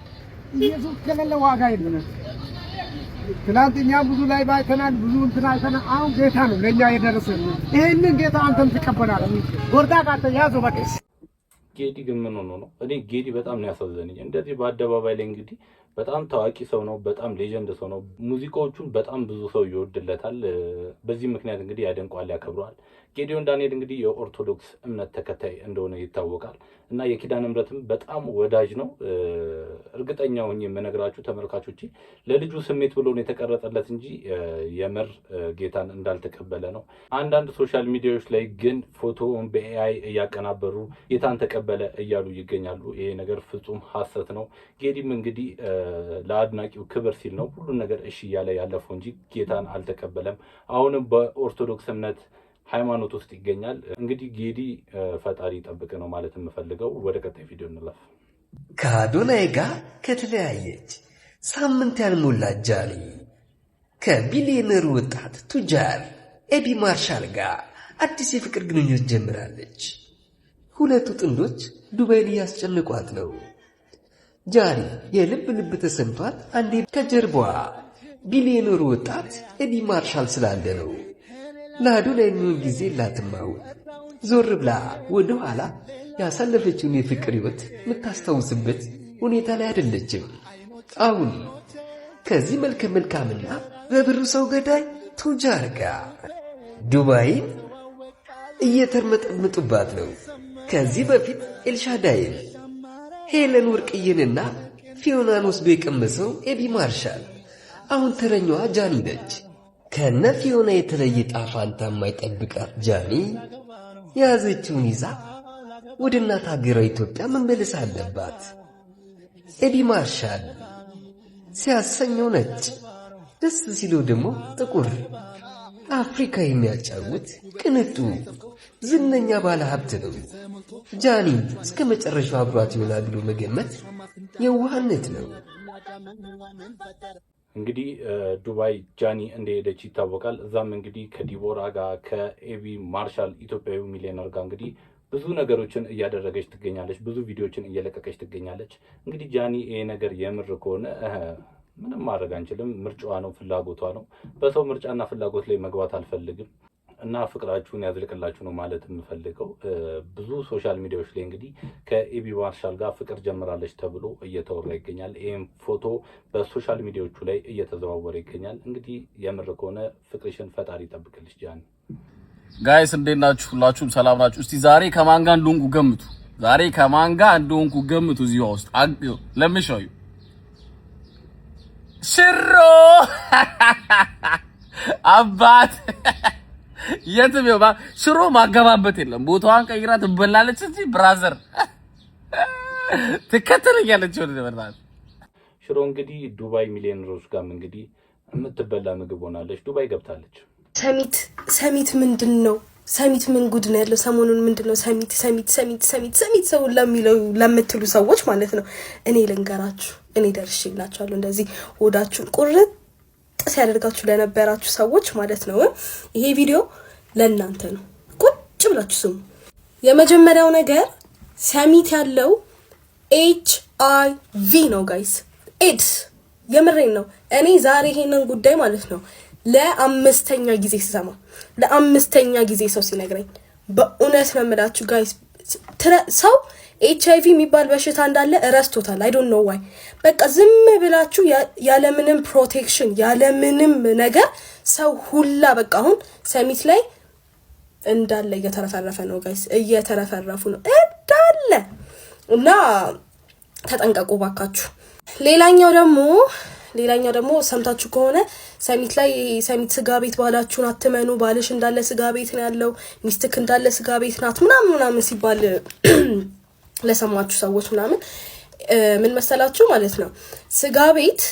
ኢየሱስ ከሌለ ዋጋ የለም። ትናንትና ብዙ ላይ ባይተናል፣ ብዙ እንትና አይተናል። አሁን ጌታ ነው ለኛ የደረሰ። ይሄንን ጌታ አንተም ትቀበላለህ። ጎርዳ ካተ ያዘው በቃ። ጌዲ ግን ምን ሆኖ ነው? እኔ ጌዲ በጣም ነው ያሳዘነኝ። እንደዚህ በአደባባይ ላይ እንግዲህ በጣም ታዋቂ ሰው ነው፣ በጣም ሌጀንድ ሰው ነው። ሙዚቃዎቹን በጣም ብዙ ሰው ይወድለታል። በዚህ ምክንያት እንግዲህ ያደንቋል፣ ያከብረዋል። ጌዲዮን ዳንኤል እንግዲህ የኦርቶዶክስ እምነት ተከታይ እንደሆነ ይታወቃል እና የኪዳነ ምሕረትም በጣም ወዳጅ ነው። እርግጠኛ ሆኜ የምነግራችሁ ተመልካቾች ለልጁ ስሜት ብሎ ነው የተቀረጸለት እንጂ የምር ጌታን እንዳልተቀበለ ነው። አንዳንድ ሶሻል ሚዲያዎች ላይ ግን ፎቶውን በኤአይ እያቀናበሩ ጌታን ተቀበለ እያሉ ይገኛሉ። ይሄ ነገር ፍጹም ሐሰት ነው። ጌዲም እንግዲህ ለአድናቂው ክብር ሲል ነው ሁሉን ነገር እሺ እያለ ያለፈው እንጂ ጌታን አልተቀበለም። አሁንም በኦርቶዶክስ እምነት ሃይማኖት ውስጥ ይገኛል። እንግዲህ ጌዲ ፈጣሪ ጠብቅ ነው ማለት የምፈልገው። ወደ ቀጣይ ቪዲዮ እንለፍ። ከአዶናይ ጋር ከተለያየች ሳምንት ያልሞላት ጃኒ ከቢሊዮነሩ ወጣት ቱጃር ኤቢ ማርሻል ጋር አዲስ የፍቅር ግንኙነት ጀምራለች። ሁለቱ ጥንዶች ዱባይ ላይ ያስጨንቋት ነው። ጃኒ የልብ ተሰምቷት አንዴ ከጀርባዋ ቢሊዮነሩ ወጣት ኤቢ ማርሻል ስላለ ነው። ለአዶናይ የሚሆን ጊዜ ላትማው ዞር ብላ ወደ ኋላ ያሳለፈችውን የፍቅር ሕይወት የምታስታውስበት ሁኔታ ላይ አይደለችም። አሁን ከዚህ መልከ መልካምና በብሩ ሰው ገዳይ ቱጃር ጋር ዱባይን እየተርመጠመጡባት ነው። ከዚህ በፊት ኤልሻዳይን፣ ሄለን ወርቅዬንና ፊዮናን ወስዶ የቀመሰው ኤቢ ማርሻል አሁን ተረኛዋ ጃኒ ነች። ከነ ፊዮና የተለየ ጣፋንታ የማይጠብቃት ጃኒ የያዘችውን ይዛ ወደ እናት ሀገሯ ኢትዮጵያ መመለስ አለባት። ኤቢ ማርሻል ሲያሰኘው ነጭ፣ ደስ ሲለው ደግሞ ጥቁር፣ አፍሪካ የሚያጫውት ቅንጡ ዝነኛ ባለ ሀብት ነው። ጃኒ እስከ መጨረሻው አብሯት ይሆናል ብሎ መገመት የዋህነት ነው። እንግዲህ ዱባይ ጃኒ እንደሄደች ይታወቃል። እዛም እንግዲህ ከዲቦራ ጋር ከኤቢ ማርሻል ኢትዮጵያዊ ሚሊዮነር ጋር እንግዲህ ብዙ ነገሮችን እያደረገች ትገኛለች። ብዙ ቪዲዮችን እየለቀቀች ትገኛለች። እንግዲህ ጃኒ ይሄ ነገር የምር ከሆነ ምንም ማድረግ አንችልም። ምርጫዋ ነው፣ ፍላጎቷ ነው። በሰው ምርጫና ፍላጎት ላይ መግባት አልፈልግም እና ፍቅራችሁን ያዝልቅላችሁ ነው ማለት የምፈልገው። ብዙ ሶሻል ሚዲያዎች ላይ እንግዲህ ከኤቢ ማርሻል ጋር ፍቅር ጀምራለች ተብሎ እየተወራ ይገኛል። ይህም ፎቶ በሶሻል ሚዲያዎቹ ላይ እየተዘዋወረ ይገኛል። እንግዲህ የምር ከሆነ ፍቅርሽን ፈጣሪ ይጠብቅልሽ ጃኒ። ጋይስ እንዴት ናችሁ? ሁላችሁም ሰላም ናችሁ? እስቲ ዛሬ ከማን ጋር እንደሆንኩ ገምቱ። ዛሬ ከማን ጋር እንደሆንኩ ገምቱ። እዚህ ውስጥ ለምሻዩ ሽሮ አባት የትም ይባ ሽሮ ማገባበት የለም። ቦታዋን ቀይራ ትበላለች እንጂ ብራዘር ትከተለኛለች ወደ ደብራት። ሽሮ እንግዲህ ዱባይ ሚሊዮነሮች ጋርም እንግዲህ የምትበላ ምግብ ሆናለች። ዱባይ ገብታለች። ሰሚት ምንድን ነው? ሰሚት ምን ጉድ ነው ያለው? ሰሞኑን ምንድን ነው ሰሚት ሰው ለሚለው ለምትሉ ሰዎች ማለት ነው እኔ ልንገራችሁ፣ እኔ ደርሼላችኋለሁ። እንደዚህ ሆዳችሁን ቁርጥ ሲያደርጋችሁ ለነበራችሁ ሰዎች ማለት ነው ይሄ ቪዲዮ ለእናንተ ነው። ቁጭ ብላችሁ ስሙ። የመጀመሪያው ነገር ሰሚት ያለው HIV ነው ጋይስ፣ ኤድስ። የምሬን ነው። እኔ ዛሬ ይሄንን ጉዳይ ማለት ነው ለአምስተኛ ጊዜ ስሰማ፣ ለአምስተኛ ጊዜ ሰው ሲነግረኝ በእውነት ነው የምላችሁ ጋይስ፣ ሰው HIV የሚባል በሽታ እንዳለ እረስቶታል። አይ ዶንት ኖ ዋይ። በቃ ዝም ብላችሁ ያለምንም ፕሮቴክሽን ያለምንም ነገር ሰው ሁላ በቃ አሁን ሰሚት ላይ እንዳለ እየተረፈረፈ ነው ጋይስ፣ እየተረፈረፉ ነው እንዳለ እና ተጠንቀቁ ባካችሁ። ሌላኛው ደግሞ ሰምታችሁ ከሆነ ሰሚት ላይ ሰሚት ስጋ ቤት ባላችሁን አትመኑ፣ ባልሽ እንዳለ ስጋ ቤት ነው ያለው፣ ሚስትክ እንዳለ ስጋ ቤት ናት ምናምን ሲባል ለሰማችሁ ሰዎች ምናምን ምን መሰላችሁ ማለት ነው ስጋ ቤት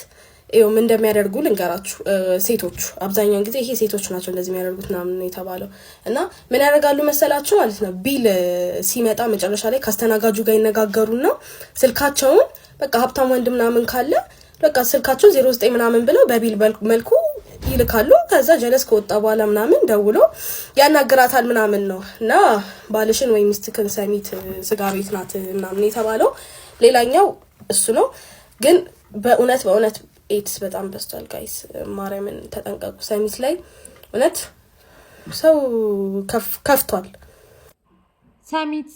ምን እንደሚያደርጉ ልንገራችሁ። ሴቶቹ አብዛኛውን ጊዜ ይሄ ሴቶች ናቸው እንደዚህ የሚያደርጉት ምናምን የተባለው እና ምን ያደርጋሉ መሰላችሁ ማለት ነው ቢል ሲመጣ መጨረሻ ላይ ካስተናጋጁ ጋር ይነጋገሩና ስልካቸውን በቃ ሀብታም ወንድ ምናምን ካለ በቃ ስልካቸውን 09 ምናምን ብለው በቢል መልኩ ይልካሉ። ከዛ ጀለስ ከወጣ በኋላ ምናምን ደውሎ ያናግራታል ምናምን ነው እና ባልሽን ወይ ሚስትክን ሰሚት ስጋ ቤት ናት ምናምን የተባለው። ሌላኛው እሱ ነው። ግን በእውነት ኤድስ በጣም በስቷል ጋይስ፣ ማርያምን ተጠንቀቁ። ሰሚት ላይ እውነት ሰው ከፍቷል። ሰሚት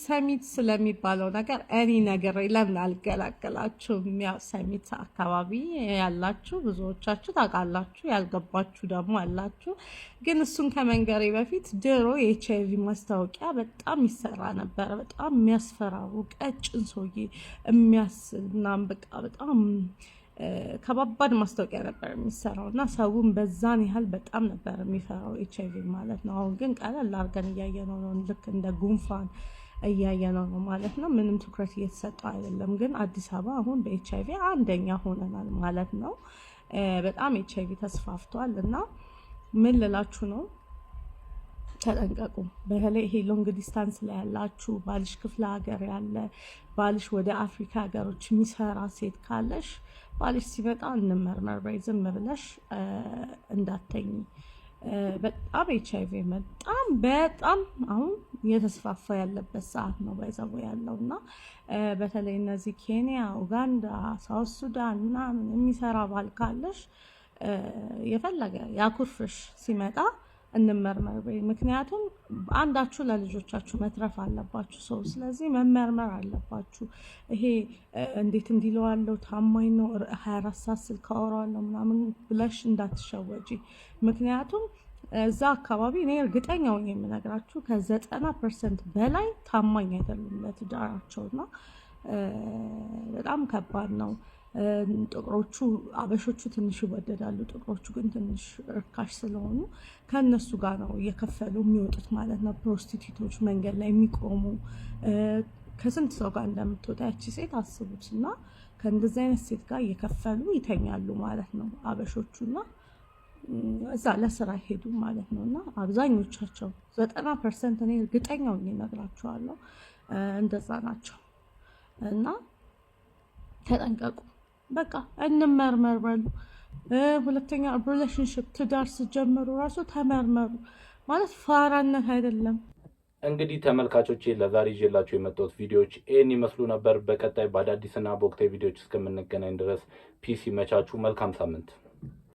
ስለሚባለው ነገር እኔ ነገር ለምን አልገላገላችሁም? ያው ሰሚት አካባቢ ያላችሁ ብዙዎቻችሁ ታውቃላችሁ፣ ያልገባችሁ ደግሞ አላችሁ። ግን እሱን ከመንገሬ በፊት ድሮ የኤችአይቪ ማስታወቂያ በጣም ይሰራ ነበር። በጣም የሚያስፈራሩ ቀጭን ሰውዬ የሚያስናም በቃ በጣም ከባባድ ማስታወቂያ ነበር የሚሰራው እና ሰውን በዛን ያህል በጣም ነበር የሚፈራው ኤችአይቪ ማለት ነው። አሁን ግን ቀለል አድርገን እያየነው ነው፣ ልክ እንደ ጉንፋን እያየነው ነው ማለት ነው። ምንም ትኩረት እየተሰጠው አይደለም። ግን አዲስ አበባ አሁን በኤችአይቪ አንደኛ ሆነናል ማለት ነው። በጣም ኤችአይቪ ተስፋፍቷል እና ምን ልላችሁ ነው፣ ተጠንቀቁ። በተለይ ይሄ ሎንግ ዲስታንስ ላይ ያላችሁ፣ ባልሽ ክፍለ ሀገር ያለ፣ ባልሽ ወደ አፍሪካ ሀገሮች የሚሰራ ሴት ካለሽ ባልሽ ሲመጣ እንመርመር በይ፣ ዝም ብለሽ እንዳተኝ። በጣም ኤችአይቪ በጣም አሁን እየተስፋፋ ያለበት ሰዓት ነው ባይዘው ያለው እና በተለይ እነዚህ ኬንያ፣ ኡጋንዳ፣ ሳውት ሱዳን ምናምን የሚሰራ ባል ካለሽ የፈለገ ያኩርፍሽ ሲመጣ እንመርመር በይ። ምክንያቱም አንዳችሁ ለልጆቻችሁ መትረፍ አለባችሁ ሰው። ስለዚህ መመርመር አለባችሁ። ይሄ እንዴት እንዲለዋለው ታማኝ ነው 24 ሰዓት ስልክ አወራዋለሁ ምናምን ብለሽ እንዳትሸወጂ። ምክንያቱም እዛ አካባቢ እኔ እርግጠኛ ሆኜ የምነግራችሁ ከ90% በላይ ታማኝ አይደሉም ለትዳራቸውና በጣም ከባድ ነው። ጥቁሮቹ አበሾቹ ትንሽ ይወደዳሉ፣ ጥቁሮቹ ግን ትንሽ ርካሽ ስለሆኑ ከነሱ ጋር ነው እየከፈሉ የሚወጡት ማለት ነው። ፕሮስቲቱቶች መንገድ ላይ የሚቆሙ ከስንት ሰው ጋር እንደምትወጣ ያቺ ሴት አስቡት። እና ከእንደዚህ አይነት ሴት ጋር እየከፈሉ ይተኛሉ ማለት ነው አበሾቹና እዛ ለስራ ሄዱ ማለት ነው። እና አብዛኞቻቸው 90% እኔ እርግጠኛ ሆኜ እነግራቸዋለሁ እንደዛ ናቸው። እና ተጠንቀቁ። በቃ እንመርመር በሉ። ሁለተኛ ሪሌሽንሽፕ ትዳር ስትጀምሩ ራሱ ተመርመሩ። ማለት ፋራነት አይደለም። እንግዲህ ተመልካቾቼ ለዛሬ ይዤላችሁ የመጣሁት ቪዲዮዎች ይህን ይመስሉ ነበር። በቀጣይ በአዳዲስና በወቅታዊ ቪዲዮዎች እስከምንገናኝ ድረስ ፒስ ይመቻችሁ። መልካም ሳምንት።